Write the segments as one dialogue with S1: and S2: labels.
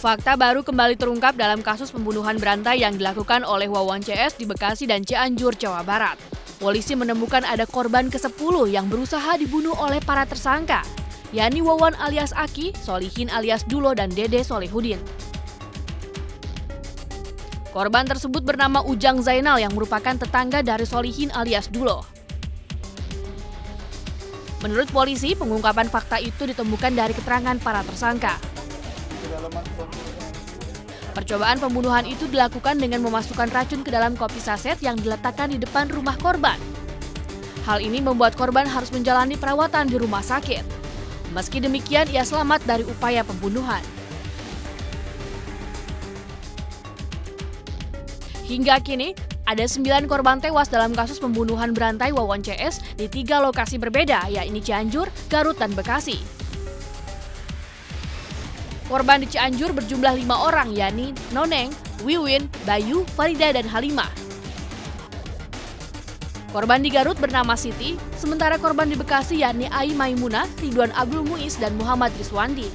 S1: Fakta baru kembali terungkap dalam kasus pembunuhan berantai yang dilakukan oleh Wawan CS di Bekasi dan Cianjur, Jawa Barat. Polisi menemukan ada korban ke-10 yang berusaha dibunuh oleh para tersangka, yakni Wawan alias Aki, Solihin alias Dulo, dan Dede Solihudin. Korban tersebut bernama Ujang Zainal yang merupakan tetangga dari Solihin alias Dulo. Menurut polisi, pengungkapan fakta itu ditemukan dari keterangan para tersangka. Percobaan pembunuhan itu dilakukan dengan memasukkan racun ke dalam kopi saset yang diletakkan di depan rumah korban. Hal ini membuat korban harus menjalani perawatan di rumah sakit. Meski demikian, ia selamat dari upaya pembunuhan. Hingga kini, ada 9 korban tewas dalam kasus pembunuhan berantai Wawan CS di 3 lokasi berbeda, yakni Cianjur, Garut, dan Bekasi. Korban di Cianjur berjumlah 5 orang, yakni Noneng, Wiwin, Bayu, Farida, dan Halimah. Korban di Garut bernama Siti, sementara korban di Bekasi yakni Ai Maimunah, Ridwan Abdul Muiz, dan Muhammad Rizwandi.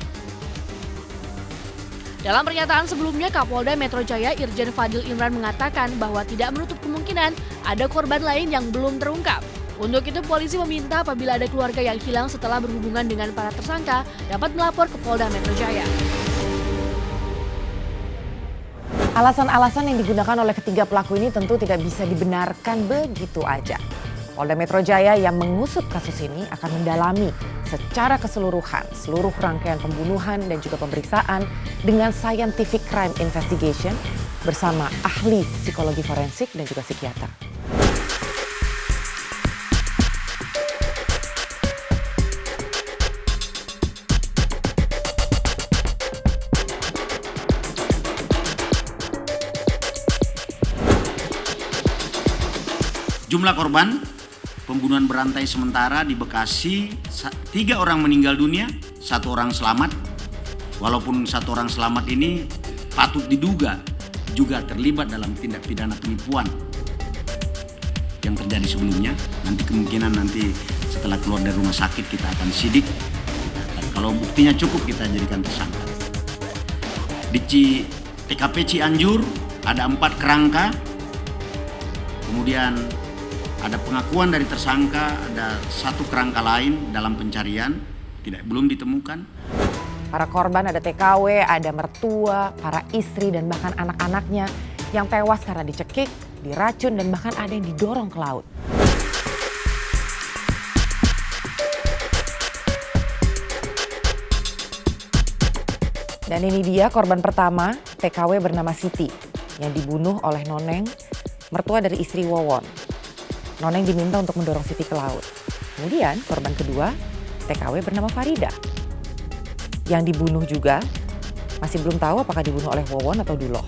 S1: Dalam pernyataan sebelumnya, Kapolda Metro Jaya Irjen Fadil Imran mengatakan bahwa tidak menutup kemungkinan ada korban lain yang belum terungkap. Untuk itu, polisi meminta apabila ada keluarga yang hilang setelah berhubungan dengan para tersangka dapat melapor ke Polda Metro Jaya.
S2: Alasan-alasan yang digunakan oleh ketiga pelaku ini tentu tidak bisa dibenarkan begitu aja. Polda Metro Jaya yang mengusut kasus ini akan mendalami secara keseluruhan seluruh rangkaian pembunuhan dan juga pemeriksaan dengan scientific crime investigation bersama ahli psikologi forensik dan juga psikiater.
S3: Jumlah korban pembunuhan berantai sementara di Bekasi, 3 orang meninggal dunia, 1 orang selamat. Walaupun 1 orang selamat ini patut diduga juga terlibat dalam tindak pidana penipuan yang terjadi sebelumnya. Nanti kemungkinan setelah keluar dari rumah sakit kita akan sidik. Kalau buktinya cukup kita jadikan tersangka. Di TKP Cianjur ada 4 kerangka, kemudian ada pengakuan dari tersangka, ada 1 kerangka lain dalam pencarian, belum ditemukan.
S2: Para korban ada TKW, ada mertua, para istri, dan bahkan anak-anaknya yang tewas karena dicekik, diracun, dan bahkan ada yang didorong ke laut. Dan ini dia korban pertama, TKW bernama Siti, yang dibunuh oleh Noneng, mertua dari istri Wawon. Noneng diminta untuk mendorong Siti ke laut. Kemudian korban kedua, TKW bernama Farida. Yang dibunuh juga masih belum tahu apakah dibunuh oleh Wawon atau Duloh.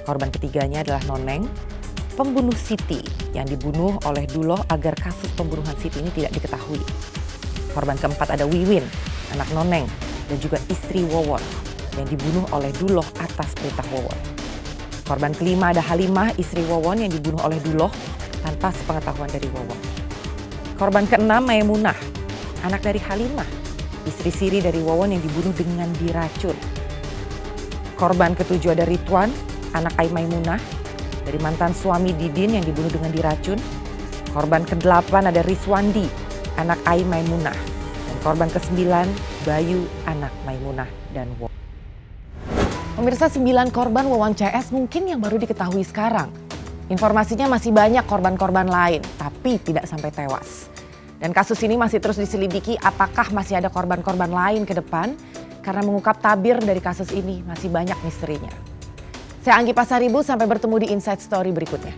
S2: Korban ketiganya adalah Noneng, pembunuh Siti yang dibunuh oleh Duloh agar kasus pembunuhan Siti ini tidak diketahui. Korban keempat ada Wiwin, anak Noneng, dan juga istri Wawon yang dibunuh oleh Duloh atas perintah Wawon. Korban kelima ada Halimah, istri Wawon yang dibunuh oleh Duloh tanpa sepengetahuan dari Wawon. Korban keenam Maimunah, anak dari Halimah, istri siri dari Wawon yang dibunuh dengan diracun. Korban ketujuh ada Ridwan, anak Ai Maimunah, dari mantan suami Didin yang dibunuh dengan diracun. Korban ke-8 ada Rizwandi, anak Ai Maimunah. Dan korban ke-9 Bayu, anak Maimunah dan Wawon. Pemirsa, 9 korban Wawan CS mungkin yang baru diketahui sekarang. Informasinya masih banyak korban-korban lain, tapi tidak sampai tewas. Dan kasus ini masih terus diselidiki apakah masih ada korban-korban lain ke depan, karena mengungkap tabir dari kasus ini masih banyak misterinya. Saya Anggi Pasaribu, sampai bertemu di Inside Story berikutnya.